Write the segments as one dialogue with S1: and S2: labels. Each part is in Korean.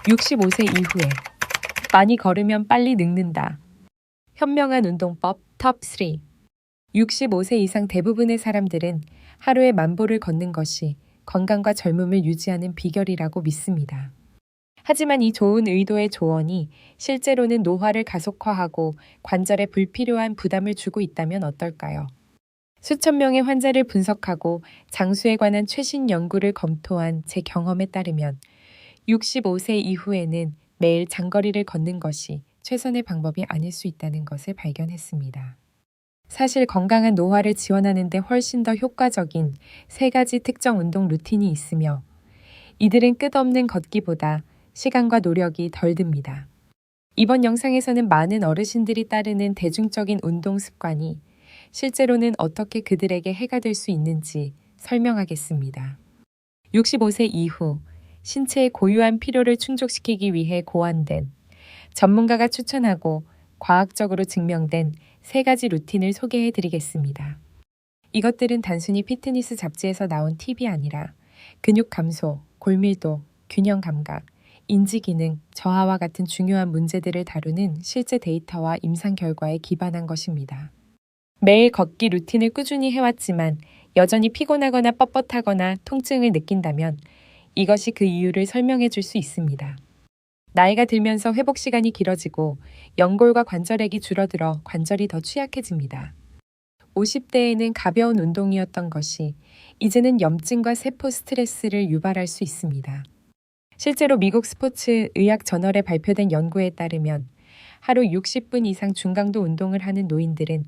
S1: 65세 이후에 많이 걸으면 빨리 늙는다. 현명한 운동법 톱3. 65세 이상 대부분의 사람들은 하루에 10,000보를 걷는 것이 건강과 젊음을 유지하는 비결이라고 믿습니다. 하지만 이 좋은 의도의 조언이 실제로는 노화를 가속화하고 관절에 불필요한 부담을 주고 있다면 어떨까요? 수천 명의 환자를 분석하고 장수에 관한 최신 연구를 검토한 제 경험에 따르면 65세 이후에는 매일 장거리를 걷는 것이 최선의 방법이 아닐 수 있다는 것을 발견했습니다. 사실 건강한 노화를 지원하는 데 훨씬 더 효과적인 3가지 특정 운동 루틴이 있으며 이들은 끝없는 걷기보다 시간과 노력이 덜 듭니다. 이번 영상에서는 많은 어르신들이 따르는 대중적인 운동 습관이 실제로는 어떻게 그들에게 해가 될 수 있는지 설명하겠습니다. 65세 이후 신체의 고유한 필요를 충족시키기 위해 고안된 전문가가 추천하고 과학적으로 증명된 3가지 루틴을 소개해 드리겠습니다. 이것들은 단순히 피트니스 잡지에서 나온 팁이 아니라 근육 감소, 골밀도, 균형 감각, 인지 기능, 저하와 같은 중요한 문제들을 다루는 실제 데이터와 임상 결과에 기반한 것입니다. 매일 걷기 루틴을 꾸준히 해왔지만 여전히 피곤하거나 뻣뻣하거나 통증을 느낀다면 이것이 그 이유를 설명해 줄 수 있습니다. 나이가 들면서 회복 시간이 길어지고 연골과 관절액이 줄어들어 관절이 더 취약해집니다. 50대에는 가벼운 운동이었던 것이 이제는 염증과 세포 스트레스를 유발할 수 있습니다. 실제로 미국 스포츠 의학 저널에 발표된 연구에 따르면 하루 60분 이상 중강도 운동을 하는 노인들은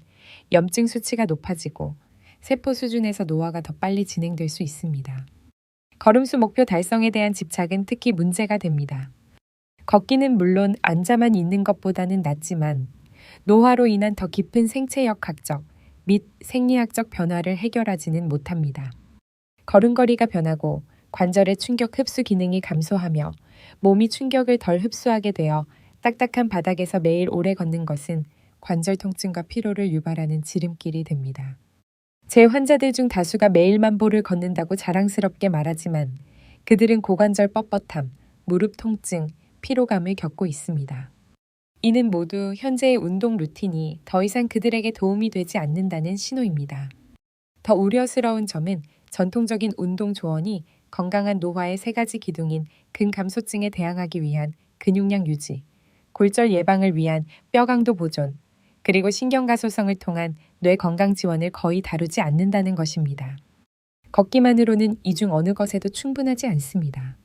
S1: 염증 수치가 높아지고 세포 수준에서 노화가 더 빨리 진행될 수 있습니다. 걸음수 목표 달성에 대한 집착은 특히 문제가 됩니다. 걷기는 물론 앉아만 있는 것보다는 낫지만 노화로 인한 더 깊은 생체역학적 및 생리학적 변화를 해결하지는 못합니다. 걸음걸이가 변하고 관절의 충격 흡수 기능이 감소하며 몸이 충격을 덜 흡수하게 되어 딱딱한 바닥에서 매일 오래 걷는 것은 관절 통증과 피로를 유발하는 지름길이 됩니다. 제 환자들 중 다수가 매일 10,000보를 걷는다고 자랑스럽게 말하지만 그들은 고관절 뻣뻣함, 무릎 통증, 피로감을 겪고 있습니다. 이는 모두 현재의 운동 루틴이 더 이상 그들에게 도움이 되지 않는다는 신호입니다. 더 우려스러운 점은 전통적인 운동 조언이 건강한 노화의 3가지 기둥인 근감소증에 대항하기 위한 근육량 유지, 골절 예방을 위한 뼈 강도 보존, 그리고 신경가소성을 통한 뇌 건강 지원을 거의 다루지 않는다는 것입니다. 걷기만으로는 이 중 어느 것에도 충분하지 않습니다.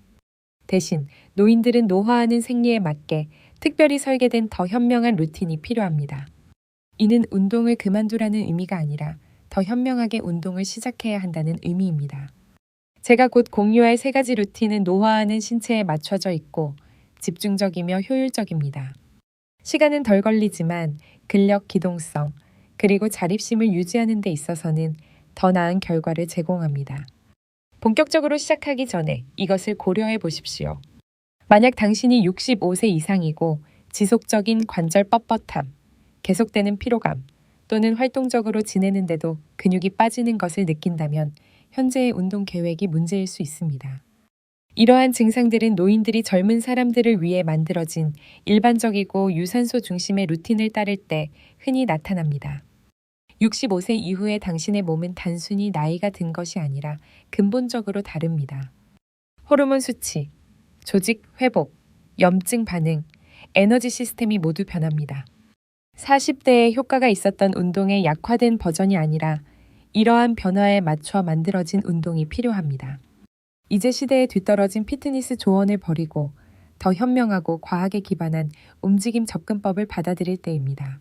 S1: 대신 노인들은 노화하는 생리에 맞게 특별히 설계된 더 현명한 루틴이 필요합니다. 이는 운동을 그만두라는 의미가 아니라 더 현명하게 운동을 시작해야 한다는 의미입니다. 제가 곧 공유할 3가지 루틴은 노화하는 신체에 맞춰져 있고 집중적이며 효율적입니다. 시간은 덜 걸리지만 근력 기동성, 그리고 자립심을 유지하는 데 있어서는 더 나은 결과를 제공합니다. 본격적으로 시작하기 전에 이것을 고려해 보십시오. 만약 당신이 65세 이상이고 지속적인 관절 뻣뻣함, 계속되는 피로감 또는 활동적으로 지내는데도 근육이 빠지는 것을 느낀다면 현재의 운동 계획이 문제일 수 있습니다. 이러한 증상들은 노인들이 젊은 사람들을 위해 만들어진 일반적이고 유산소 중심의 루틴을 따를 때 흔히 나타납니다. 65세 이후에 당신의 몸은 단순히 나이가 든 것이 아니라 근본적으로 다릅니다. 호르몬 수치, 조직 회복, 염증 반응, 에너지 시스템이 모두 변합니다. 40대에 효과가 있었던 운동의 약화된 버전이 아니라 이러한 변화에 맞춰 만들어진 운동이 필요합니다. 이제 시대에 뒤떨어진 피트니스 조언을 버리고 더 현명하고 과학에 기반한 움직임 접근법을 받아들일 때입니다.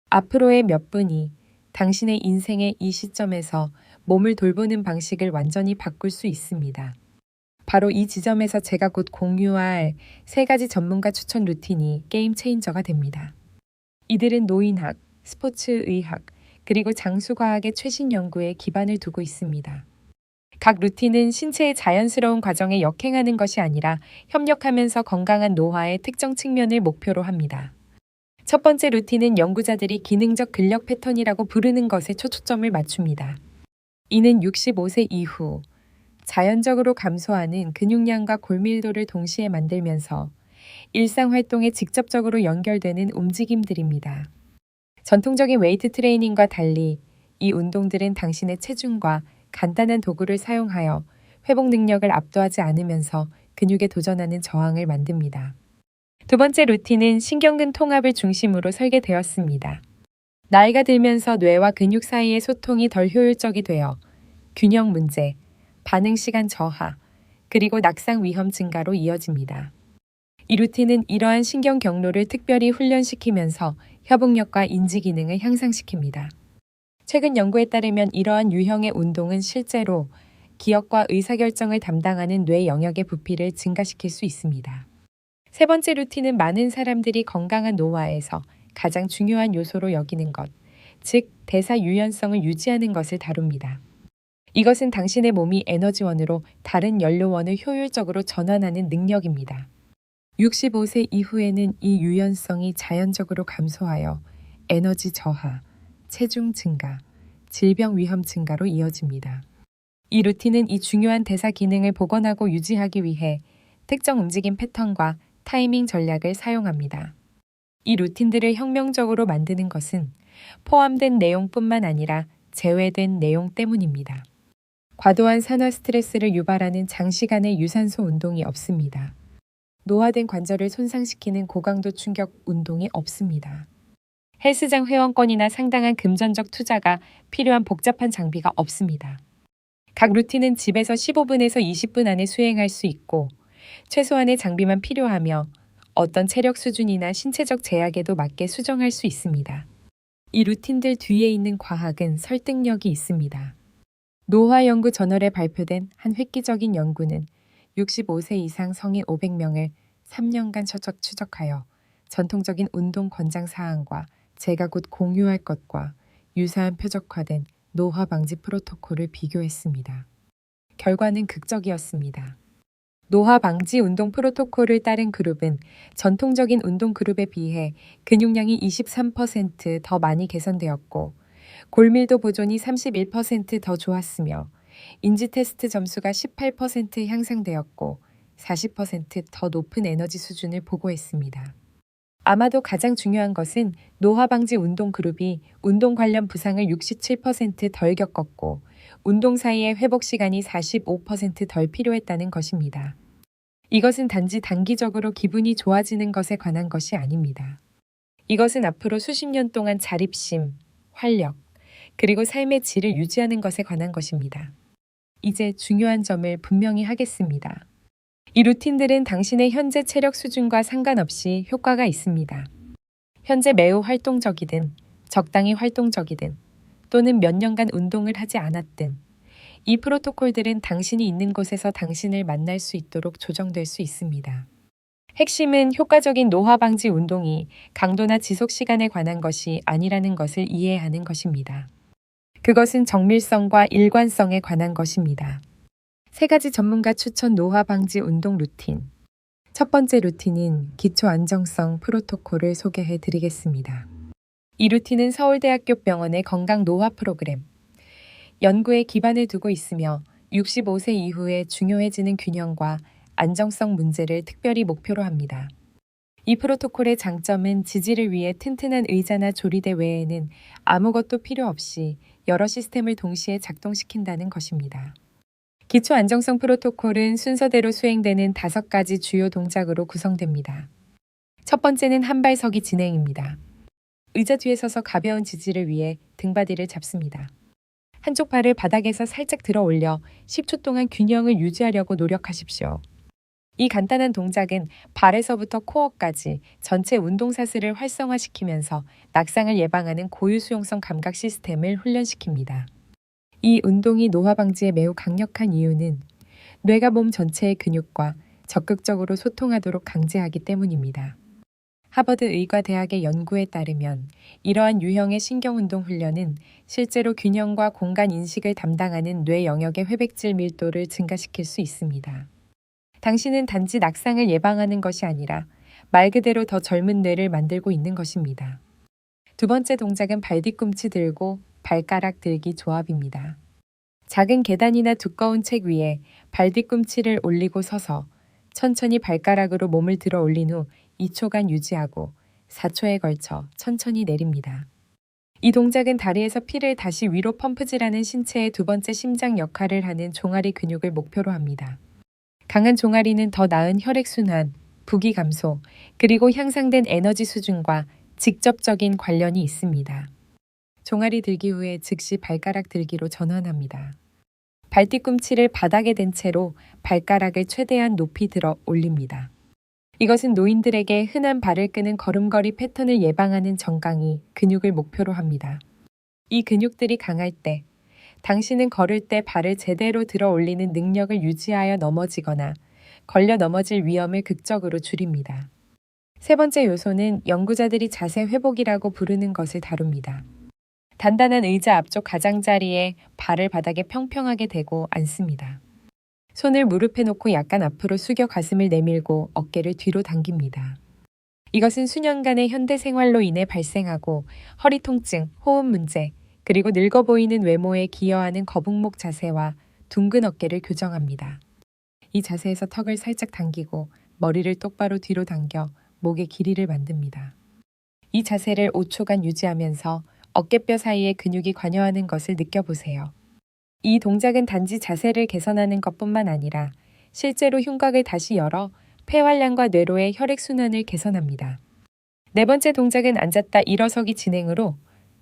S1: 앞으로의 몇 분이 당신의 인생의 이 시점에서 몸을 돌보는 방식을 완전히 바꿀 수 있습니다. 바로 이 지점에서 제가 곧 공유할 3가지 전문가 추천 루틴이 게임 체인저가 됩니다. 이들은 노인학, 스포츠의학, 그리고 장수과학의 최신 연구에 기반을 두고 있습니다. 각 루틴은 신체의 자연스러운 과정에 역행하는 것이 아니라 협력하면서 건강한 노화의 특정 측면을 목표로 합니다. 첫 번째 루틴은 연구자들이 기능적 근력 패턴이라고 부르는 것에 초점을 맞춥니다. 이는 65세 이후 자연적으로 감소하는 근육량과 골밀도를 동시에 만들면서 일상 활동에 직접적으로 연결되는 움직임들입니다. 전통적인 웨이트 트레이닝과 달리 이 운동들은 당신의 체중과 간단한 도구를 사용하여 회복 능력을 압도하지 않으면서 근육에 도전하는 저항을 만듭니다. 두 번째 루틴은 신경근 통합을 중심으로 설계되었습니다. 나이가 들면서 뇌와 근육 사이의 소통이 덜 효율적이 되어 균형 문제, 반응 시간 저하, 그리고 낙상 위험 증가로 이어집니다. 이 루틴은 이러한 신경 경로를 특별히 훈련시키면서 협응력과 인지 기능을 향상시킵니다. 최근 연구에 따르면 이러한 유형의 운동은 실제로 기억과 의사결정을 담당하는 뇌 영역의 부피를 증가시킬 수 있습니다. 세 번째 루틴은 많은 사람들이 건강한 노화에서 가장 중요한 요소로 여기는 것, 즉 대사 유연성을 유지하는 것을 다룹니다. 이것은 당신의 몸이 에너지원으로 다른 연료원을 효율적으로 전환하는 능력입니다. 65세 이후에는 이 유연성이 자연적으로 감소하여 에너지 저하, 체중 증가, 질병 위험 증가로 이어집니다. 이 루틴은 이 중요한 대사 기능을 복원하고 유지하기 위해 특정 움직임 패턴과 타이밍 전략을 사용합니다. 이 루틴들을 혁명적으로 만드는 것은 포함된 내용뿐만 아니라 제외된 내용 때문입니다. 과도한 산화 스트레스를 유발하는 장시간의 유산소 운동이 없습니다. 노화된 관절을 손상시키는 고강도 충격 운동이 없습니다. 헬스장 회원권이나 상당한 금전적 투자가 필요한 복잡한 장비가 없습니다. 각 루틴은 집에서 15분에서 20분 안에 수행할 수 있고 최소한의 장비만 필요하며 어떤 체력 수준이나 신체적 제약에도 맞게 수정할 수 있습니다. 이 루틴들 뒤에 있는 과학은 설득력이 있습니다. 노화연구 저널에 발표된 한 획기적인 연구는 65세 이상 성인 500명을 3년간 추적하여 전통적인 운동 권장 사항과 제가 곧 공유할 것과 유사한 표적화된 노화 방지 프로토콜을 비교했습니다. 결과는 극적이었습니다. 노화 방지 운동 프로토콜을 따른 그룹은 전통적인 운동 그룹에 비해 근육량이 23% 더 많이 개선되었고 골밀도 보존이 31% 더 좋았으며 인지 테스트 점수가 18% 향상되었고 40% 더 높은 에너지 수준을 보고했습니다. 아마도 가장 중요한 것은 노화 방지 운동 그룹이 운동 관련 부상을 67%덜 겪었고 운동 사이의 회복 시간이 45%덜 필요했다는 것입니다. 이것은 단지 단기적으로 기분이 좋아지는 것에 관한 것이 아닙니다. 이것은 앞으로 수십 년 동안 자립심, 활력, 그리고 삶의 질을 유지하는 것에 관한 것입니다. 이제 중요한 점을 분명히 하겠습니다. 이 루틴들은 당신의 현재 체력 수준과 상관없이 효과가 있습니다. 현재 매우 활동적이든 적당히 활동적이든 또는 몇 년간 운동을 하지 않았든 이 프로토콜들은 당신이 있는 곳에서 당신을 만날 수 있도록 조정될 수 있습니다. 핵심은 효과적인 노화 방지 운동이 강도나 지속 시간에 관한 것이 아니라는 것을 이해하는 것입니다. 그것은 정밀성과 일관성에 관한 것입니다. 세 가지 전문가 추천 노화 방지 운동 루틴. 첫 번째 루틴인 기초 안정성 프로토콜을 소개해 드리겠습니다. 이 루틴은 서울대학교 병원의 건강 노화 프로그램, 연구에 기반을 두고 있으며 65세 이후에 중요해지는 균형과 안정성 문제를 특별히 목표로 합니다. 이 프로토콜의 장점은 지지를 위해 튼튼한 의자나 조리대 외에는 아무것도 필요 없이 여러 시스템을 동시에 작동시킨다는 것입니다. 기초 안정성 프로토콜은 순서대로 수행되는 5가지 주요 동작으로 구성됩니다. 첫 번째는 한발서기 진행입니다. 의자 뒤에 서서 가벼운 지지를 위해 등바디를 잡습니다. 한쪽 발을 바닥에서 살짝 들어 올려 10초 동안 균형을 유지하려고 노력하십시오. 이 간단한 동작은 발에서부터 코어까지 전체 운동사슬을 활성화시키면서 낙상을 예방하는 고유수용성 감각 시스템을 훈련시킵니다. 이 운동이 노화 방지에 매우 강력한 이유는 뇌가 몸 전체의 근육과 적극적으로 소통하도록 강제하기 때문입니다. 하버드 의과대학의 연구에 따르면 이러한 유형의 신경운동 훈련은 실제로 균형과 공간 인식을 담당하는 뇌 영역의 회백질 밀도를 증가시킬 수 있습니다. 당신은 단지 낙상을 예방하는 것이 아니라 말 그대로 더 젊은 뇌를 만들고 있는 것입니다. 두 번째 동작은 발 뒤꿈치 들고 발가락 들기 조합입니다. 작은 계단이나 두꺼운 책 위에 발 뒤꿈치를 올리고 서서 천천히 발가락으로 몸을 들어 올린 후 2초간 유지하고 4초에 걸쳐 천천히 내립니다. 이 동작은 다리에서 피를 다시 위로 펌프질하는 신체의 두 번째 심장 역할을 하는 종아리 근육을 목표로 합니다. 강한 종아리는 더 나은 혈액순환, 부기 감소, 그리고 향상된 에너지 수준과 직접적인 관련이 있습니다. 종아리 들기 후에 즉시 발가락 들기로 전환합니다. 발 뒤꿈치를 바닥에 댄 채로 발가락을 최대한 높이 들어 올립니다. 이것은 노인들에게 흔한 발을 끄는 걸음걸이 패턴을 예방하는 정강이 근육을 목표로 합니다. 이 근육들이 강할 때 당신은 걸을 때 발을 제대로 들어 올리는 능력을 유지하여 넘어지거나 걸려 넘어질 위험을 극적으로 줄입니다. 세 번째 요소는 연구자들이 자세 회복이라고 부르는 것을 다룹니다. 단단한 의자 앞쪽 가장자리에 발을 바닥에 평평하게 대고 앉습니다. 손을 무릎에 놓고 약간 앞으로 숙여 가슴을 내밀고 어깨를 뒤로 당깁니다. 이것은 수년간의 현대 생활로 인해 발생하고 허리 통증, 호흡 문제, 그리고 늙어 보이는 외모에 기여하는 거북목 자세와 둥근 어깨를 교정합니다. 이 자세에서 턱을 살짝 당기고 머리를 똑바로 뒤로 당겨 목의 길이를 만듭니다. 이 자세를 5초간 유지하면서 어깨뼈 사이에 근육이 관여하는 것을 느껴보세요. 이 동작은 단지 자세를 개선하는 것뿐만 아니라 실제로 흉곽을 다시 열어 폐활량과 뇌로의 혈액순환을 개선합니다. 네 번째 동작은 앉았다 일어서기 진행으로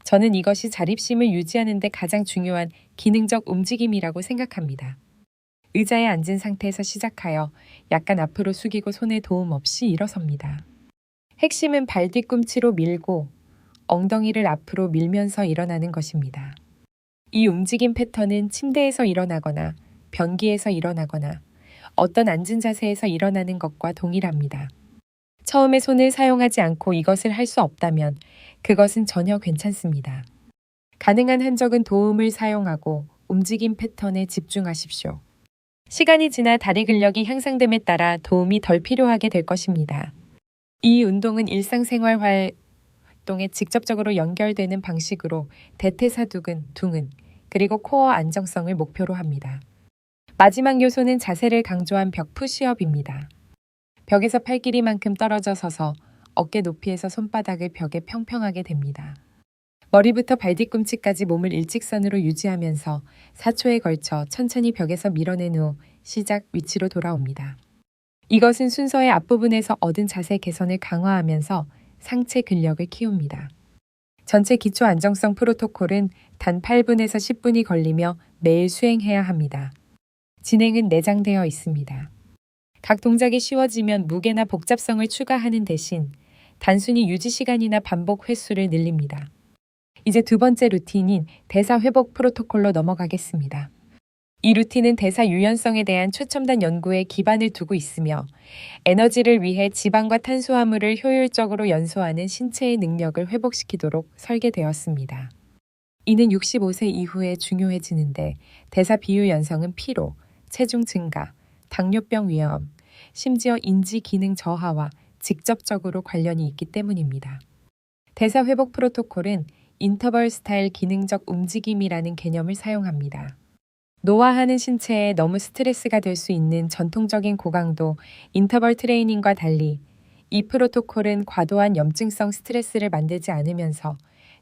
S1: 저는 이것이 자립심을 유지하는 데 가장 중요한 기능적 움직임이라고 생각합니다. 의자에 앉은 상태에서 시작하여 약간 앞으로 숙이고 손의 도움 없이 일어섭니다. 핵심은 발 뒤꿈치로 밀고 엉덩이를 앞으로 밀면서 일어나는 것입니다. 이 움직임 패턴은 침대에서 일어나거나 변기에서 일어나거나 어떤 앉은 자세에서 일어나는 것과 동일합니다. 처음에 손을 사용하지 않고 이것을 할 수 없다면 그것은 전혀 괜찮습니다. 가능한 한적은 도움을 사용하고 움직임 패턴에 집중하십시오. 시간이 지나 다리 근력이 향상됨에 따라 도움이 덜 필요하게 될 것입니다. 이 운동은 일상생활 활동에 직접적으로 연결되는 방식으로 대퇴사두근, 둥근, 그리고 코어 안정성을 목표로 합니다. 마지막 요소는 자세를 강조한 벽 푸시업입니다. 벽에서 팔 길이만큼 떨어져 서서 어깨 높이에서 손바닥을 벽에 평평하게 댑니다. 머리부터 발뒤꿈치까지 몸을 일직선으로 유지하면서 4초에 걸쳐 천천히 벽에서 밀어낸 후 시작 위치로 돌아옵니다. 이것은 순서의 앞부분에서 얻은 자세 개선을 강화하면서 상체 근력을 키웁니다. 전체 기초 안정성 프로토콜은 단 8분에서 10분이 걸리며 매일 수행해야 합니다. 진행은 내장되어 있습니다. 각 동작이 쉬워지면 무게나 복잡성을 추가하는 대신 단순히 유지 시간이나 반복 횟수를 늘립니다. 이제 두 번째 루틴인 대사 회복 프로토콜로 넘어가겠습니다. 이 루틴은 대사 유연성에 대한 최첨단 연구에 기반을 두고 있으며 에너지를 위해 지방과 탄수화물을 효율적으로 연소하는 신체의 능력을 회복시키도록 설계되었습니다. 이는 65세 이후에 중요해지는데 대사 비율 연성은 피로, 체중 증가, 당뇨병 위험, 심지어 인지 기능 저하와 직접적으로 관련이 있기 때문입니다. 대사 회복 프로토콜은 인터벌 스타일 기능적 움직임이라는 개념을 사용합니다. 노화하는 신체에 너무 스트레스가 될 수 있는 전통적인 고강도 인터벌 트레이닝과 달리 이 프로토콜은 과도한 염증성 스트레스를 만들지 않으면서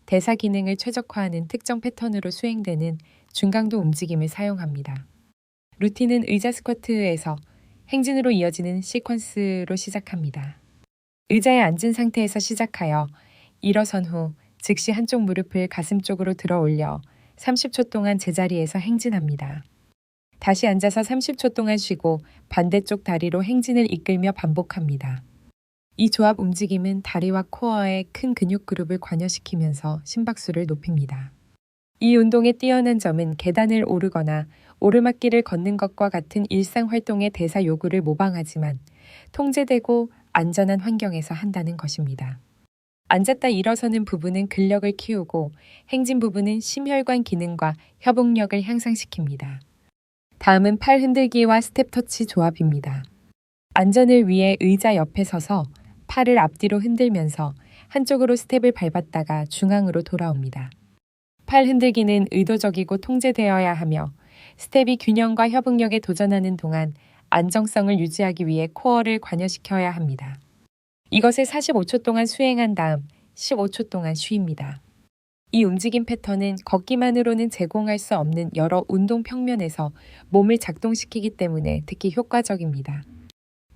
S1: 대사 기능을 최적화하는 특정 패턴으로 수행되는 중강도 움직임을 사용합니다. 루틴은 의자 스쿼트에서 행진으로 이어지는 시퀀스로 시작합니다. 의자에 앉은 상태에서 시작하여 일어선 후 즉시 한쪽 무릎을 가슴 쪽으로 들어 올려 30초 동안 제자리에서 행진합니다. 다시 앉아서 30초 동안 쉬고 반대쪽 다리로 행진을 이끌며 반복합니다. 이 조합 움직임은 다리와 코어의 큰 근육 그룹을 관여시키면서 심박수를 높입니다. 이 운동의 뛰어난 점은 계단을 오르거나 오르막길을 걷는 것과 같은 일상 활동의 대사 요구를 모방하지만 통제되고 안전한 환경에서 한다는 것입니다. 앉았다 일어서는 부분은 근력을 키우고 행진 부분은 심혈관 기능과 협응력을 향상시킵니다. 다음은 팔 흔들기와 스텝 터치 조합입니다. 안전을 위해 의자 옆에 서서 팔을 앞뒤로 흔들면서 한쪽으로 스텝을 밟았다가 중앙으로 돌아옵니다. 팔 흔들기는 의도적이고 통제되어야 하며 스텝이 균형과 협응력에 도전하는 동안 안정성을 유지하기 위해 코어를 관여시켜야 합니다. 이것을 45초 동안 수행한 다음 15초 동안 쉬입니다. 이 움직임 패턴은 걷기만으로는 제공할 수 없는 여러 운동 평면에서 몸을 작동시키기 때문에 특히 효과적입니다.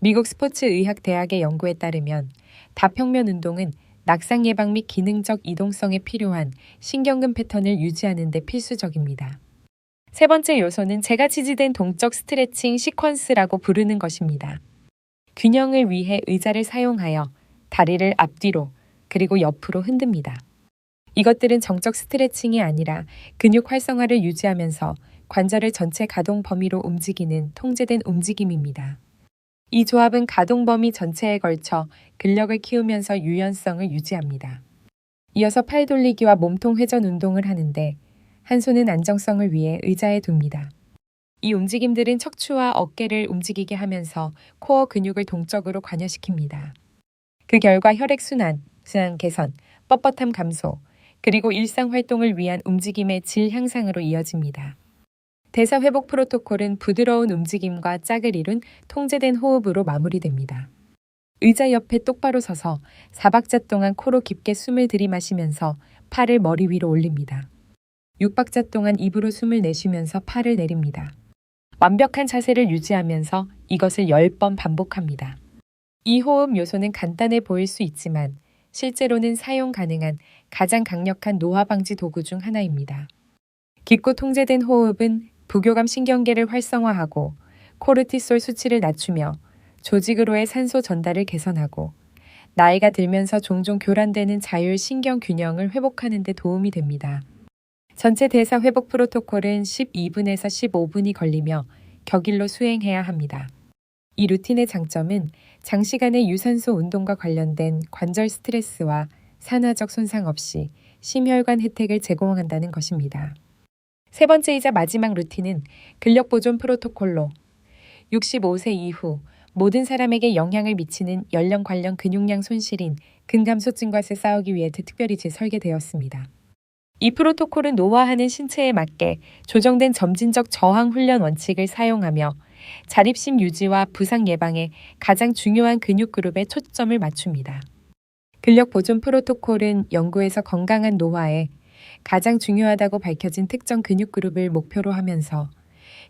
S1: 미국 스포츠의학대학의 연구에 따르면 다평면 운동은 낙상 예방 및 기능적 이동성에 필요한 신경근 패턴을 유지하는 데 필수적입니다. 세 번째 요소는 재가 지지된 동적 스트레칭 시퀀스라고 부르는 것입니다. 균형을 위해 의자를 사용하여 다리를 앞뒤로 그리고 옆으로 흔듭니다. 이것들은 정적 스트레칭이 아니라 근육 활성화를 유지하면서 관절을 전체 가동 범위로 움직이는 통제된 움직임입니다. 이 조합은 가동 범위 전체에 걸쳐 근력을 키우면서 유연성을 유지합니다. 이어서 팔 돌리기와 몸통 회전 운동을 하는데 한 손은 안정성을 위해 의자에 둡니다. 이 움직임들은 척추와 어깨를 움직이게 하면서 코어 근육을 동적으로 관여시킵니다. 그 결과 혈액순환, 순환 개선, 뻣뻣함 감소, 그리고 일상 활동을 위한 움직임의 질 향상으로 이어집니다. 대사 회복 프로토콜은 부드러운 움직임과 짝을 이룬 통제된 호흡으로 마무리됩니다. 의자 옆에 똑바로 서서 4박자 동안 코로 깊게 숨을 들이마시면서 팔을 머리 위로 올립니다. 6박자 동안 입으로 숨을 내쉬면서 팔을 내립니다. 완벽한 자세를 유지하면서 이것을 10번 반복합니다. 이 호흡 요소는 간단해 보일 수 있지만 실제로는 사용 가능한 가장 강력한 노화 방지 도구 중 하나입니다. 깊고 통제된 호흡은 부교감 신경계를 활성화하고 코르티솔 수치를 낮추며 조직으로의 산소 전달을 개선하고 나이가 들면서 종종 교란되는 자율 신경 균형을 회복하는 데 도움이 됩니다. 전체 대사 회복 프로토콜은 12분에서 15분이 걸리며 격일로 수행해야 합니다. 이 루틴의 장점은 장시간의 유산소 운동과 관련된 관절 스트레스와 산화적 손상 없이 심혈관 혜택을 제공한다는 것입니다. 세 번째이자 마지막 루틴은 근력 보존 프로토콜로 65세 이후 모든 사람에게 영향을 미치는 연령 관련 근육량 손실인 근감소증과 싸우기 위해 특별히 재설계되었습니다. 이 프로토콜은 노화하는 신체에 맞게 조정된 점진적 저항 훈련 원칙을 사용하며 자립심 유지와 부상 예방에 가장 중요한 근육 그룹에 초점을 맞춥니다. 근력 보존 프로토콜은 연구에서 건강한 노화에 가장 중요하다고 밝혀진 특정 근육 그룹을 목표로 하면서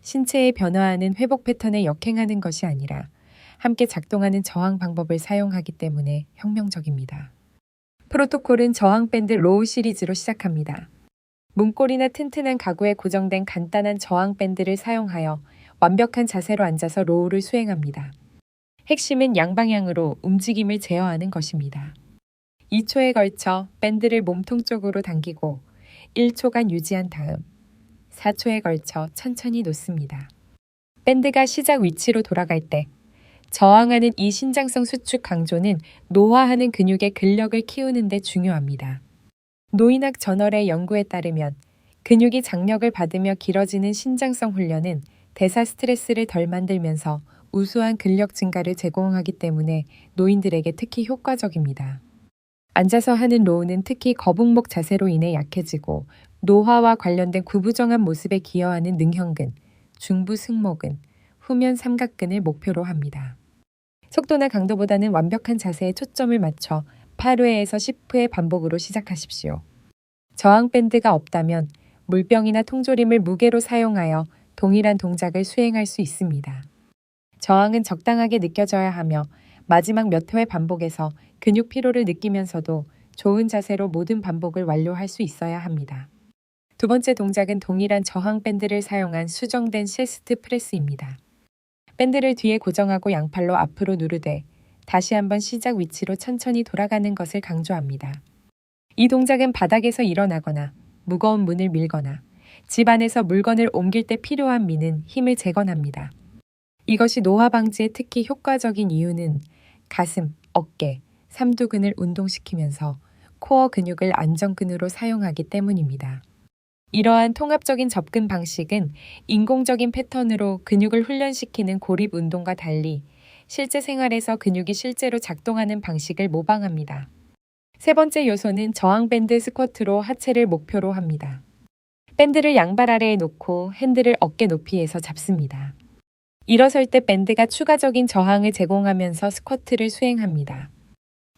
S1: 신체의 변화하는 회복 패턴에 역행하는 것이 아니라 함께 작동하는 저항 방법을 사용하기 때문에 혁명적입니다. 프로토콜은 저항 밴드 로우 시리즈로 시작합니다. 문고리나 튼튼한 가구에 고정된 간단한 저항 밴드를 사용하여 완벽한 자세로 앉아서 로우를 수행합니다. 핵심은 양방향으로 움직임을 제어하는 것입니다. 2초에 걸쳐 밴드를 몸통 쪽으로 당기고 1초간 유지한 다음 4초에 걸쳐 천천히 놓습니다. 밴드가 시작 위치로 돌아갈 때 저항하는 이 신장성 수축 강조는 노화하는 근육의 근력을 키우는 데 중요합니다. 노인학 저널의 연구에 따르면 근육이 장력을 받으며 길어지는 신장성 훈련은 대사 스트레스를 덜 만들면서 우수한 근력 증가를 제공하기 때문에 노인들에게 특히 효과적입니다. 앉아서 하는 로우는 특히 거북목 자세로 인해 약해지고 노화와 관련된 구부정한 모습에 기여하는 능형근, 중부 승모근, 후면 삼각근을 목표로 합니다. 속도나 강도보다는 완벽한 자세에 초점을 맞춰 8회에서 10회 반복으로 시작하십시오. 저항 밴드가 없다면 물병이나 통조림을 무게로 사용하여 동일한 동작을 수행할 수 있습니다. 저항은 적당하게 느껴져야 하며 마지막 몇 회 반복에서 근육 피로를 느끼면서도 좋은 자세로 모든 반복을 완료할 수 있어야 합니다. 두 번째 동작은 동일한 저항 밴드를 사용한 수정된 체스트 프레스입니다. 밴드를 뒤에 고정하고 양팔로 앞으로 누르되 다시 한번 시작 위치로 천천히 돌아가는 것을 강조합니다. 이 동작은 바닥에서 일어나거나 무거운 문을 밀거나 집 안에서 물건을 옮길 때 필요한 미는 힘을 재건합니다. 이것이 노화 방지에 특히 효과적인 이유는 가슴, 어깨, 삼두근을 운동시키면서 코어 근육을 안정근으로 사용하기 때문입니다. 이러한 통합적인 접근 방식은 인공적인 패턴으로 근육을 훈련시키는 고립 운동과 달리 실제 생활에서 근육이 실제로 작동하는 방식을 모방합니다. 세 번째 요소는 저항밴드 스쿼트로 하체를 목표로 합니다. 밴드를 양발 아래에 놓고 핸들을 어깨 높이에서 잡습니다. 일어설 때 밴드가 추가적인 저항을 제공하면서 스쿼트를 수행합니다.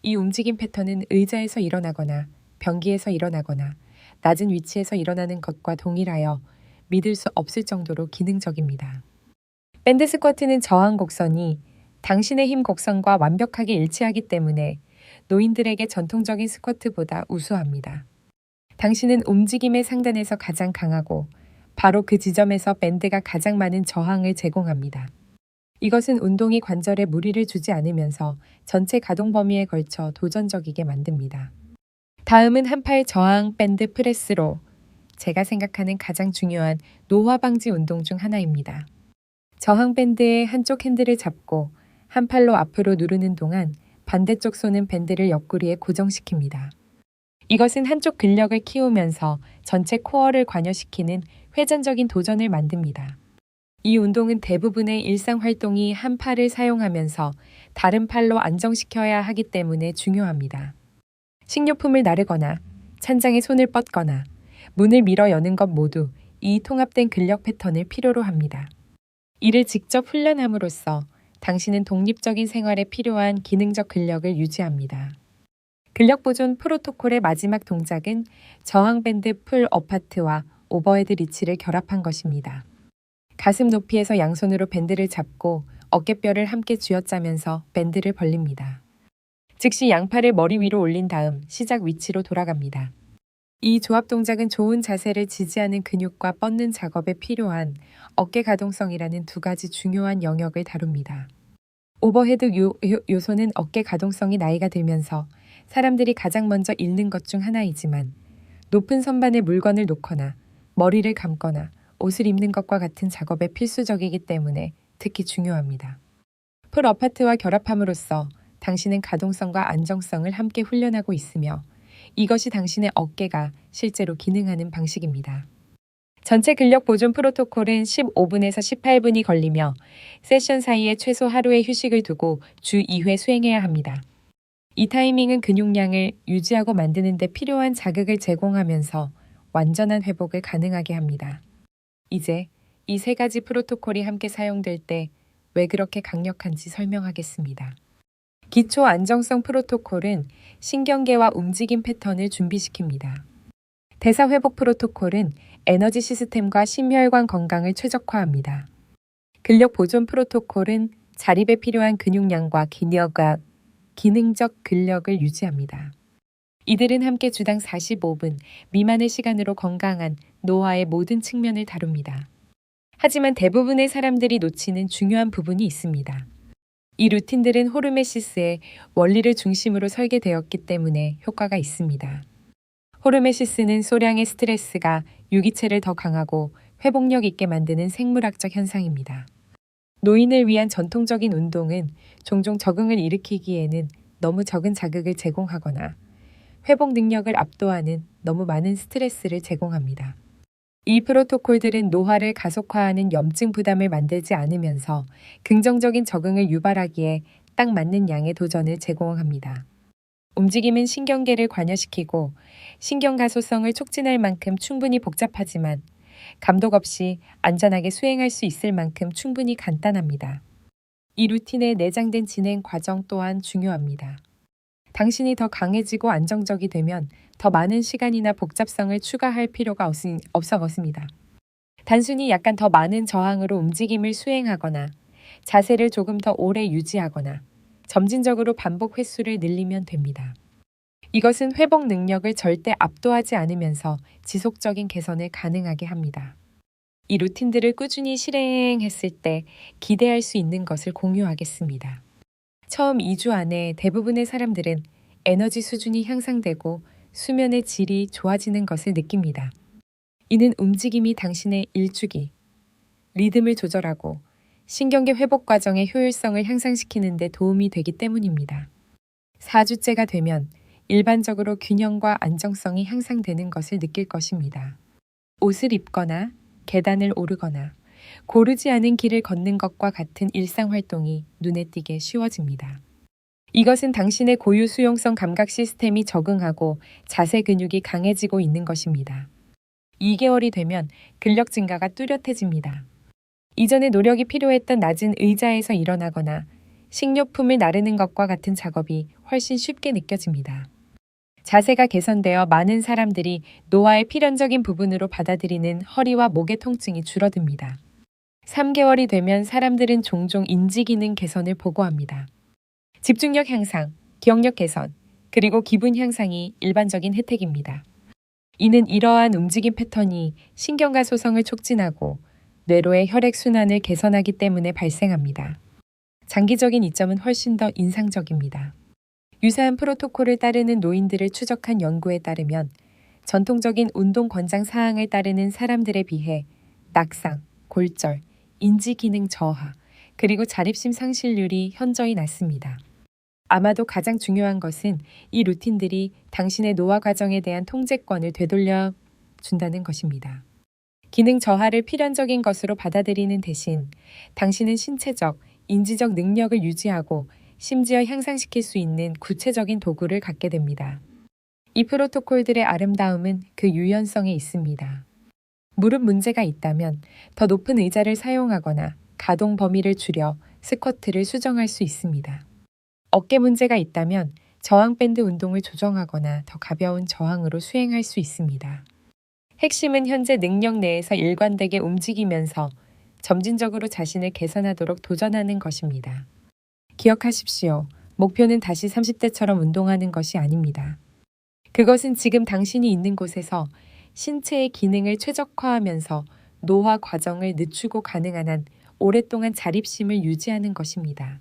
S1: 이 움직임 패턴은 의자에서 일어나거나 변기에서 일어나거나 낮은 위치에서 일어나는 것과 동일하여 믿을 수 없을 정도로 기능적입니다. 밴드 스쿼트는 저항 곡선이 당신의 힘 곡선과 완벽하게 일치하기 때문에 노인들에게 전통적인 스쿼트보다 우수합니다. 당신은 움직임의 상단에서 가장 강하고 바로 그 지점에서 밴드가 가장 많은 저항을 제공합니다. 이것은 운동이 관절에 무리를 주지 않으면서 전체 가동 범위에 걸쳐 도전적이게 만듭니다. 다음은 한팔 저항 밴드 프레스로 제가 생각하는 가장 중요한 노화 방지 운동 중 하나입니다. 저항 밴드의 한쪽 핸들을 잡고 한 팔로 앞으로 누르는 동안 반대쪽 손은 밴드를 옆구리에 고정시킵니다. 이것은 한쪽 근력을 키우면서 전체 코어를 관여시키는 회전적인 도전을 만듭니다. 이 운동은 대부분의 일상 활동이 한 팔을 사용하면서 다른 팔로 안정시켜야 하기 때문에 중요합니다. 식료품을 나르거나 찬장에 손을 뻗거나 문을 밀어 여는 것 모두 이 통합된 근력 패턴을 필요로 합니다. 이를 직접 훈련함으로써 당신은 독립적인 생활에 필요한 기능적 근력을 유지합니다. 근력 보존 프로토콜의 마지막 동작은 저항밴드 풀 어파트와 오버헤드 리치를 결합한 것입니다. 가슴 높이에서 양손으로 밴드를 잡고 어깨뼈를 함께 쥐어짜면서 밴드를 벌립니다. 즉시 양팔을 머리 위로 올린 다음 시작 위치로 돌아갑니다. 이 조합 동작은 좋은 자세를 지지하는 근육과 뻗는 작업에 필요한 어깨 가동성이라는 두 가지 중요한 영역을 다룹니다. 오버헤드 요소는 어깨 가동성이 나이가 들면서 사람들이 가장 먼저 잃는 것 중 하나이지만 높은 선반에 물건을 놓거나 머리를 감거나 옷을 입는 것과 같은 작업에 필수적이기 때문에 특히 중요합니다. 풀 어파트와 결합함으로써 당신은 가동성과 안정성을 함께 훈련하고 있으며 이것이 당신의 어깨가 실제로 기능하는 방식입니다. 전체 근력 보존 프로토콜은 15분에서 18분이 걸리며 세션 사이에 최소 하루의 휴식을 두고 주 2회 수행해야 합니다. 이 타이밍은 근육량을 유지하고 만드는 데 필요한 자극을 제공하면서 완전한 회복을 가능하게 합니다. 이제 이 세 가지 프로토콜이 함께 사용될 때 왜 그렇게 강력한지 설명하겠습니다. 기초 안정성 프로토콜은 신경계와 움직임 패턴을 준비시킵니다. 대사 회복 프로토콜은 에너지 시스템과 심혈관 건강을 최적화합니다. 근력 보존 프로토콜은 자립에 필요한 근육량과 기능적 근력을 유지합니다. 이들은 함께 주당 45분 미만의 시간으로 건강한 노화의 모든 측면을 다룹니다. 하지만 대부분의 사람들이 놓치는 중요한 부분이 있습니다. 이 루틴들은 호르메시스의 원리를 중심으로 설계되었기 때문에 효과가 있습니다. 호르메시스는 소량의 스트레스가 유기체를 더 강하고 회복력 있게 만드는 생물학적 현상입니다. 노인을 위한 전통적인 운동은 종종 적응을 일으키기에는 너무 적은 자극을 제공하거나 회복 능력을 압도하는 너무 많은 스트레스를 제공합니다. 이 프로토콜들은 노화를 가속화하는 염증 부담을 만들지 않으면서 긍정적인 적응을 유발하기에 딱 맞는 양의 도전을 제공합니다. 움직임은 신경계를 관여시키고 신경 가소성을 촉진할 만큼 충분히 복잡하지만 감독 없이 안전하게 수행할 수 있을 만큼 충분히 간단합니다. 이 루틴의 내장된 진행 과정 또한 중요합니다. 당신이 더 강해지고 안정적이 되면 더 많은 시간이나 복잡성을 추가할 필요가 없어졌습니다. 단순히 약간 더 많은 저항으로 움직임을 수행하거나 자세를 조금 더 오래 유지하거나 점진적으로 반복 횟수를 늘리면 됩니다. 이것은 회복 능력을 절대 압도하지 않으면서 지속적인 개선을 가능하게 합니다. 이 루틴들을 꾸준히 실행했을 때 기대할 수 있는 것을 공유하겠습니다. 처음 2주 안에 대부분의 사람들은 에너지 수준이 향상되고 수면의 질이 좋아지는 것을 느낍니다. 이는 움직임이 당신의 일주기, 리듬을 조절하고 신경계 회복 과정의 효율성을 향상시키는 데 도움이 되기 때문입니다. 4주째가 되면 일반적으로 균형과 안정성이 향상되는 것을 느낄 것입니다. 옷을 입거나 계단을 오르거나 고르지 않은 길을 걷는 것과 같은 일상 활동이 눈에 띄게 쉬워집니다. 이것은 당신의 고유 수용성 감각 시스템이 적응하고 자세 근육이 강해지고 있는 것입니다. 2개월이 되면 근력 증가가 뚜렷해집니다. 이전에 노력이 필요했던 낮은 의자에서 일어나거나 식료품을 나르는 것과 같은 작업이 훨씬 쉽게 느껴집니다. 자세가 개선되어 많은 사람들이 노화의 필연적인 부분으로 받아들이는 허리와 목의 통증이 줄어듭니다. 3개월이 되면 사람들은 종종 인지 기능 개선을 보고합니다. 집중력 향상, 기억력 개선, 그리고 기분 향상이 일반적인 혜택입니다. 이는 이러한 움직임 패턴이 신경과 소성을 촉진하고 뇌로의 혈액순환을 개선하기 때문에 발생합니다. 장기적인 이점은 훨씬 더 인상적입니다. 유사한 프로토콜을 따르는 노인들을 추적한 연구에 따르면 전통적인 운동 권장 사항을 따르는 사람들에 비해 낙상, 골절, 인지 기능 저하, 그리고 자립심 상실률이 현저히 낮습니다. 아마도 가장 중요한 것은 이 루틴들이 당신의 노화 과정에 대한 통제권을 되돌려 준다는 것입니다. 기능 저하를 필연적인 것으로 받아들이는 대신 당신은 신체적, 인지적 능력을 유지하고 심지어 향상시킬 수 있는 구체적인 도구를 갖게 됩니다. 이 프로토콜들의 아름다움은 그 유연성에 있습니다. 무릎 문제가 있다면 더 높은 의자를 사용하거나 가동 범위를 줄여 스쿼트를 수정할 수 있습니다. 어깨 문제가 있다면 저항밴드 운동을 조정하거나 더 가벼운 저항으로 수행할 수 있습니다. 핵심은 현재 능력 내에서 일관되게 움직이면서 점진적으로 자신을 개선하도록 도전하는 것입니다. 기억하십시오. 목표는 다시 30대처럼 운동하는 것이 아닙니다. 그것은 지금 당신이 있는 곳에서 신체의 기능을 최적화하면서 노화 과정을 늦추고 가능한 한 오랫동안 자립심을 유지하는 것입니다.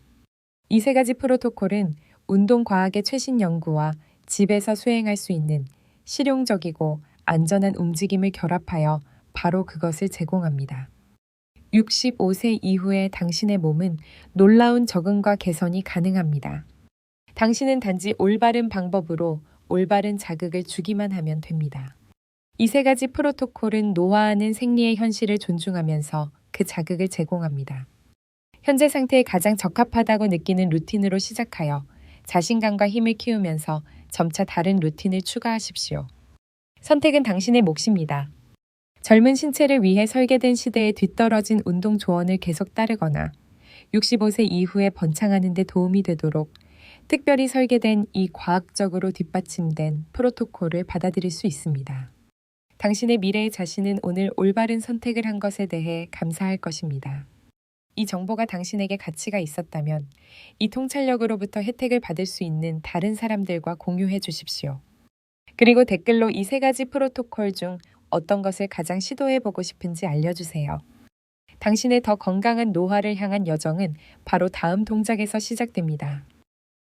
S1: 이 3가지 프로토콜은 운동과학의 최신 연구와 집에서 수행할 수 있는 실용적이고 안전한 움직임을 결합하여 바로 그것을 제공합니다. 65세 이후의 당신의 몸은 놀라운 적응과 개선이 가능합니다. 당신은 단지 올바른 방법으로 올바른 자극을 주기만 하면 됩니다. 이 3가지 프로토콜은 노화하는 생리의 현실을 존중하면서 그 자극을 제공합니다. 현재 상태에 가장 적합하다고 느끼는 루틴으로 시작하여 자신감과 힘을 키우면서 점차 다른 루틴을 추가하십시오. 선택은 당신의 몫입니다. 젊은 신체를 위해 설계된 시대에 뒤떨어진 운동 조언을 계속 따르거나 65세 이후에 번창하는 데 도움이 되도록 특별히 설계된 이 과학적으로 뒷받침된 프로토콜을 받아들일 수 있습니다. 당신의 미래의 자신은 오늘 올바른 선택을 한 것에 대해 감사할 것입니다. 이 정보가 당신에게 가치가 있었다면 이 통찰력으로부터 혜택을 받을 수 있는 다른 사람들과 공유해 주십시오. 그리고 댓글로 이 3가지 프로토콜 중 어떤 것을 가장 시도해보고 싶은지 알려주세요. 당신의 더 건강한 노화를 향한 여정은 바로 다음 동작에서 시작됩니다.